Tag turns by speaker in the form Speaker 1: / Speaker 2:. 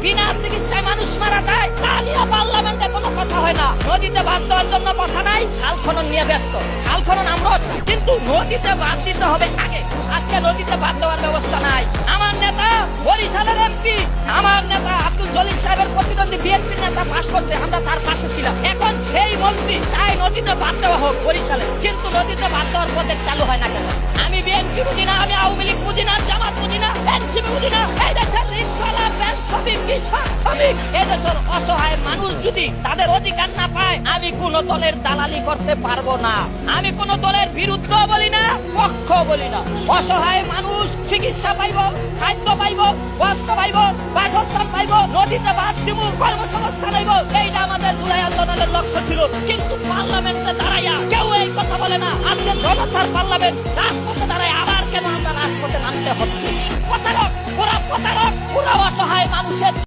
Speaker 1: বিনা চিকিৎসায় মানুষ মারা যায়, তা নিয়ে পার্লামেন্টে কোনো কথা হয় না। নদীতে বাঁধ দেওয়ার জন্য কথা নাই, খাল খনন নিয়ে ব্যস্ত। খাল খনন আমরাও চাই, কিন্তু নদীতে বাঁধ দিতে হবে আগে। আজকে নদীতে বাঁধ দেওয়ার ব্যবস্থা নাই। আমার নেতা বরিশালের এমপি, আমার নেতা আব্দুল জলিল সাহেবের প্রতিদ্বন্দ্বী বিএনপি নেতা পাশ করছে, আমরা তার পাশে ছিলাম। এখন সেই মন্ত্রী চাই নদীতে বাঁধ দেওয়া হোক বরিশালে, কিন্তু নদীতে বাঁধ দেওয়ার প্রজেক্ট চালু হয় না কেন? আমি বিএনপি বুঝি না, আমি আওয়ামী লীগ বুঝি না, জামাত বুঝি না, এনসিপি বুঝি না। এই দেশের রিকশাওয়ালা, ভ্যান শ্রমিক, কৃষক শ্রমিক, এই দেশের অসহায় মানুষ যদি তাদের অধিকার না পায়, আমি কোন দলের দালালি করতে পারবো না। আমি কোন দলের বিরুদ্ধ বলি না, পক্ষ বলি না। অসহায় মানুষ চিকিৎসা পাইব, খাদ্য পাইব, বস্ত্র পাইব, বাসস্থান পাইব, নদীতে বাঁধ দিব, কর্মসংস্থান হইব, এইটা আমাদের জুলাই আন্দোলনের লক্ষ্য ছিল। কিন্তু পার্লামেন্টে দাঁড়াইয়া কেউ এই কথা বলে না। আজকে জনতার পার্লামেন্ট, রাজপথে দাঁড়ায় আবার কেন আমরা রাজপথে নামতে হচ্ছে? প্রতারক, পুরা প্রতারক, পুরা অসহায় মানুষের